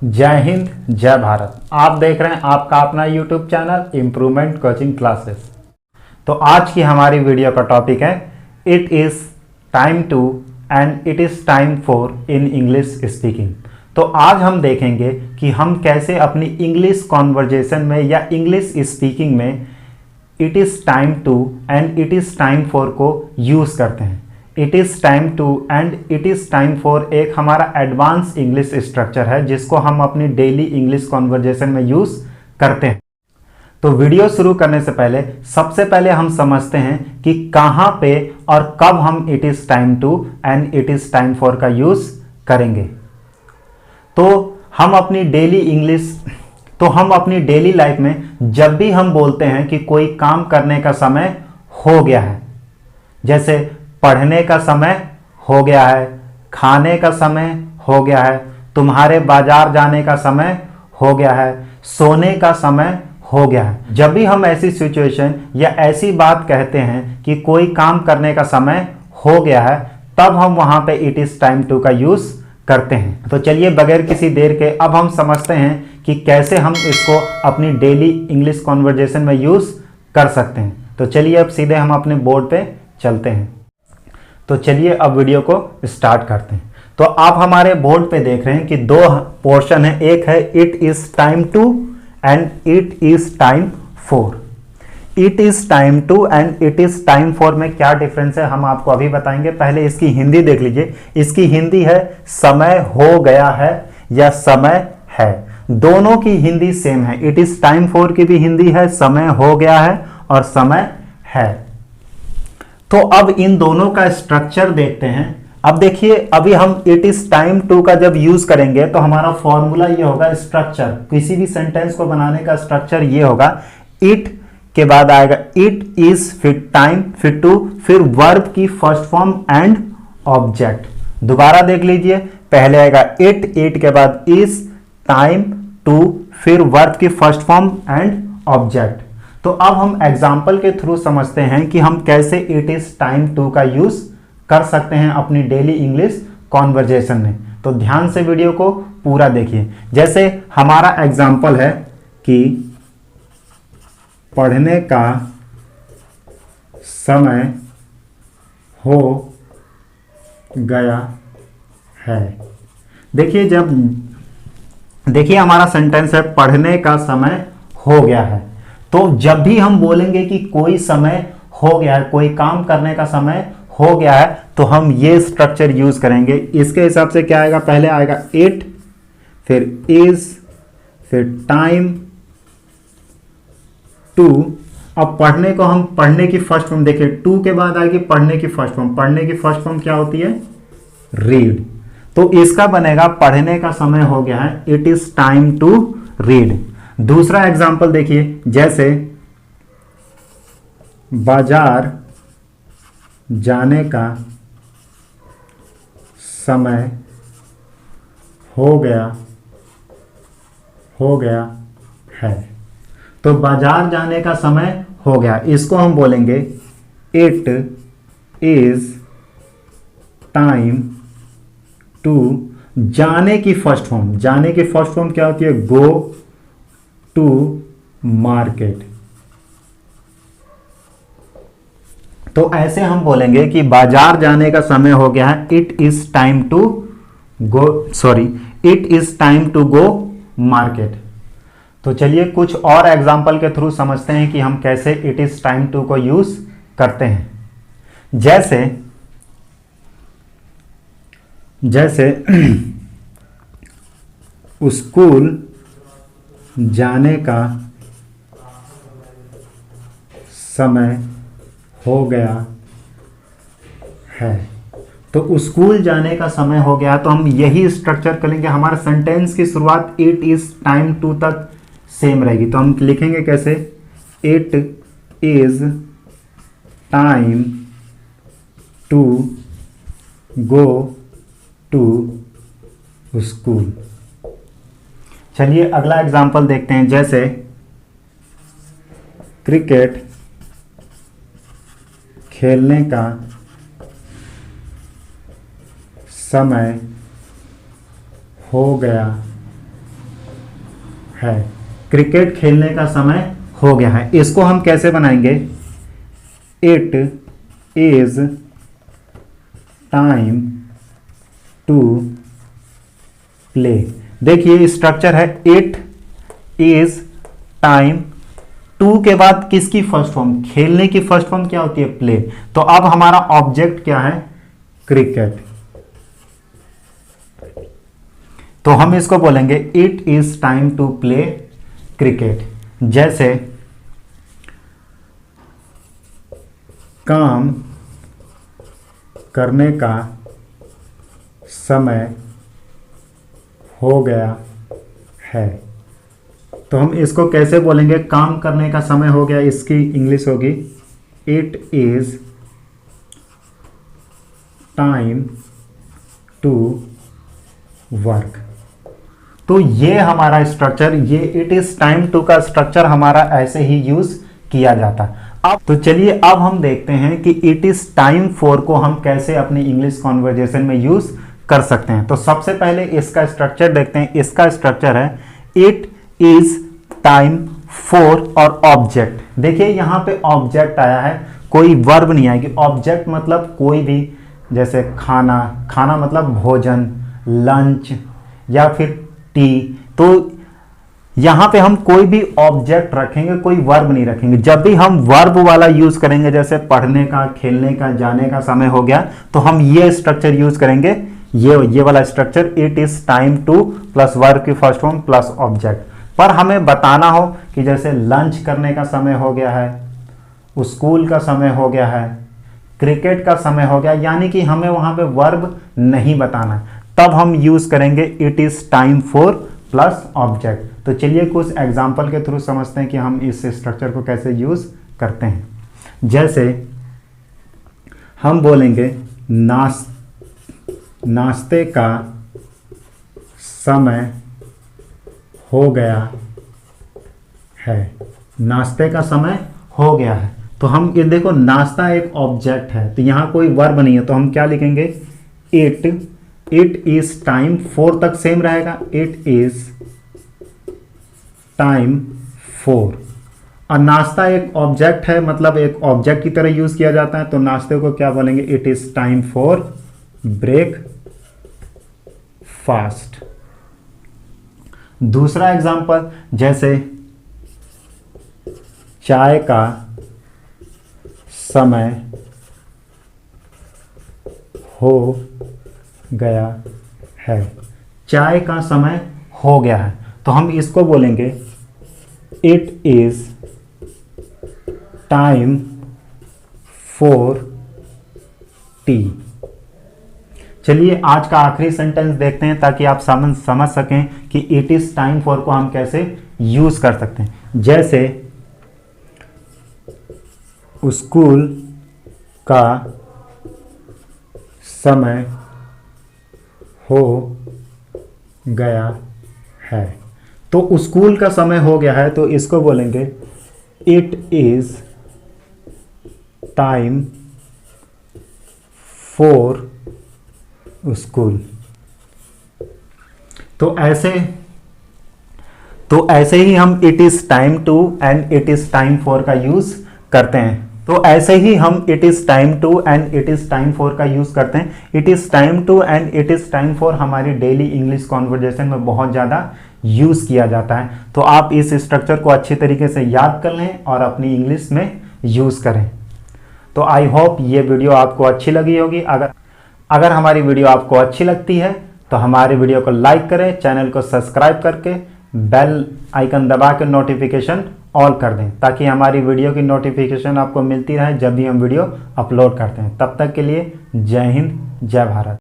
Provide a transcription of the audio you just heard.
जय हिंद जय भारत। आप देख रहे हैं आपका अपना YouTube channel improvement coaching classes. तो आज की हमारी वीडियो का टॉपिक है it is time to and it is time for in English speaking. तो आज हम देखेंगे कि हम कैसे अपनी इंग्लिश कॉन्वर्जेशन में या इंग्लिश स्पीकिंग में it is time to and it is time for को यूज़ करते हैं। It is time to and it is time for एक हमारा एडवांस इंग्लिश स्ट्रक्चर है जिसको हम अपनी डेली इंग्लिश कॉन्वर्जेशन में यूज़ करते हैं। तो वीडियो शुरू करने से पहले सबसे पहले हम समझते हैं कि कहाँ पे और कब हम it is time to and it is time for का यूज़ करेंगे। तो हम अपनी डेली लाइफ में जब भी हम बोलते हैं कि कोई काम करने का समय हो गया है, जैसे पढ़ने का समय हो गया है, खाने का समय हो गया है, तुम्हारे बाजार जाने का समय हो गया है, सोने का समय हो गया है, जब भी हम ऐसी सिचुएशन या ऐसी बात कहते हैं कि कोई काम करने का समय हो गया है, तब हम वहां पे इट इज़ टाइम टू का यूज़ करते हैं। तो चलिए बगैर किसी देर के अब हम समझते हैं कि कैसे हम इसको अपनी डेली इंग्लिश कॉन्वर्जेशन में यूज़ कर सकते हैं। तो चलिए अब सीधे हम अपने बोर्ड पे चलते हैं। तो चलिए अब वीडियो को स्टार्ट करते हैं। तो आप हमारे बोर्ड पे देख रहे हैं कि दो पोर्शन है, एक है it is time to and it is time for. It is time to and it is time for में क्या डिफरेंस है हम आपको अभी बताएंगे। पहले इसकी हिंदी देख लीजिए। इसकी हिंदी है समय हो गया है या समय है। दोनों की हिंदी सेम है। इट इज़ टाइम फॉर की भी हिंदी है समय हो गया है और समय है। तो अब इन दोनों का स्ट्रक्चर देखते हैं। अब देखिए अभी हम इट इज टाइम टू का जब यूज करेंगे तो हमारा फॉर्मूला ये होगा, स्ट्रक्चर किसी भी सेंटेंस को बनाने का स्ट्रक्चर ये होगा। इट के बाद आएगा इट इज फिर टाइम फिर टू फिर वर्ब की फर्स्ट फॉर्म एंड ऑब्जेक्ट। दोबारा देख लीजिए, पहले आएगा इट के बाद इज टाइम टू फिर वर्ब की फर्स्ट फॉर्म एंड ऑब्जेक्ट। तो अब हम एग्जाम्पल के थ्रू समझते हैं कि हम कैसे इट इज टाइम टू का यूज कर सकते हैं अपनी डेली इंग्लिश कॉन्वर्जेशन में। तो ध्यान से वीडियो को पूरा देखिए। जैसे हमारा एग्जाम्पल है कि पढ़ने का समय हो गया है। देखिए हमारा सेंटेंस है पढ़ने का समय हो गया है। तो जब भी हम बोलेंगे कि कोई समय हो गया है, कोई काम करने का समय हो गया है, तो हम ये स्ट्रक्चर यूज करेंगे। इसके हिसाब से क्या आएगा, पहले आएगा इट फिर इज फिर टाइम टू। अब पढ़ने को हम पढ़ने की फर्स्ट फॉर्म देखिए, टू के बाद आएगी पढ़ने की फर्स्ट फॉर्म। पढ़ने की फर्स्ट फॉर्म क्या होती है, रीड। तो इसका बनेगा पढ़ने का समय हो गया है, it is time to read. दूसरा एग्जाम्पल देखिए, जैसे बाजार जाने का समय हो गया है। तो बाजार जाने का समय हो गया, इसको हम बोलेंगे इट इज टाइम टू। जाने की फर्स्ट फॉर्म क्या होती है, गो टू मार्केट। तो ऐसे हम बोलेंगे कि बाजार जाने का समय हो गया है, it is time to go market. तो चलिए कुछ और एग्जाम्पल के थ्रू समझते हैं कि हम कैसे इट इज टाइम टू को यूज करते हैं। जैसे स्कूल जाने का समय हो गया है। तो स्कूल जाने का समय हो गया, तो हम यही स्ट्रक्चर करेंगे। हमारा सेंटेंस की शुरुआत इट इज टाइम टू तक सेम रहेगी। तो हम लिखेंगे कैसे, it is time to go to school. चलिए अगला एग्जाम्पल देखते हैं। जैसे क्रिकेट खेलने का समय हो गया है, क्रिकेट खेलने का समय हो गया है। इसको हम कैसे बनाएंगे? It is time to play. देखिए स्ट्रक्चर है, इट इज टाइम, टू के बाद किसकी फर्स्ट फॉर्म? खेलने की फर्स्ट फॉर्म क्या होती है? प्ले। तो अब हमारा ऑब्जेक्ट क्या है? क्रिकेट। तो हम इसको बोलेंगे it is time to play cricket. जैसे काम करने का समय हो गया है। तो हम इसको कैसे बोलेंगे? काम करने का समय हो गया, इसकी इंग्लिश होगी it is time to work. तो ये हमारा स्ट्रक्चर, ये इट इज टाइम टू का स्ट्रक्चर हमारा ऐसे ही यूज किया जाता है। अब तो चलिए अब हम देखते हैं कि इट इज टाइम फॉर को हम कैसे अपनी इंग्लिश कॉन्वर्जेशन में यूज कर सकते हैं। तो सबसे पहले इसका स्ट्रक्चर देखते हैं। इसका स्ट्रक्चर है इट इज टाइम फॉर और ऑब्जेक्ट। देखिए यहां पे ऑब्जेक्ट आया है, कोई वर्ब नहीं आएगी। ऑब्जेक्ट मतलब कोई भी, जैसे खाना, खाना मतलब भोजन, लंच या फिर टी। तो यहां पे हम कोई भी ऑब्जेक्ट रखेंगे, कोई वर्ब नहीं रखेंगे। जब भी हम वर्ब वाला यूज करेंगे, जैसे पढ़ने का, खेलने का, जाने का समय हो गया, तो हम ये स्ट्रक्चर यूज करेंगे, ये वाला structure, it is time two plus verb की फर्स्ट फॉर्म प्लस ऑब्जेक्ट। पर हमें बताना हो कि जैसे लंच करने का समय हो गया है, स्कूल का समय हो गया है, क्रिकेट का समय हो गया, यानी कि हमें वहां पे वर्ब नहीं बताना, तब हम यूज करेंगे it is time for plus object. तो चलिए कुछ एग्जाम्पल के थ्रू समझते हैं कि हम इस स्ट्रक्चर को कैसे यूज करते हैं। जैसे हम बोलेंगे नाश्ते का समय हो गया है। नाश्ते का समय हो गया है। तो हम ये देखो, नाश्ता एक ऑब्जेक्ट है, तो यहां कोई वर्ब नहीं है, तो हम क्या लिखेंगे? इट इज टाइम, फोर तक सेम रहेगा, इट इज टाइम फॉर। और नाश्ता एक ऑब्जेक्ट है, मतलब एक ऑब्जेक्ट की तरह यूज किया जाता है, तो नाश्ते को क्या बोलेंगे? It is time for breakfast. दूसरा एग्जांपल, जैसे चाय का समय हो गया है। चाय का समय हो गया है, तो हम इसको बोलेंगे it is time for T. चलिए आज का आखिरी सेंटेंस देखते हैं, ताकि आप समझ सकें कि इट इज टाइम फॉर को हम कैसे यूज कर सकते हैं। जैसे स्कूल का समय हो गया है। तो स्कूल का समय हो गया है, तो इसको बोलेंगे it is time for school. तो ऐसे ही हम it is time to and it is time for का यूज करते हैं। तो ऐसे ही हम it is time to and it is time for का यूज करते हैं। It is time to and it is time for हमारी डेली इंग्लिश कॉन्वर्जेशन में बहुत ज़्यादा यूज किया जाता है। तो आप इस स्ट्रक्चर को अच्छी तरीके से याद कर लें और अपनी इंग्लिश में यूज करें। तो आई होप ये वीडियो आपको अच्छी लगी होगी। अगर हमारी वीडियो आपको अच्छी लगती है तो हमारी वीडियो को लाइक करें, चैनल को सब्सक्राइब करके बेल आइकन दबा के नोटिफिकेशन ऑल कर दें, ताकि हमारी वीडियो की नोटिफिकेशन आपको मिलती रहे जब भी हम वीडियो अपलोड करते हैं। तब तक के लिए जय हिंद, जय भारत।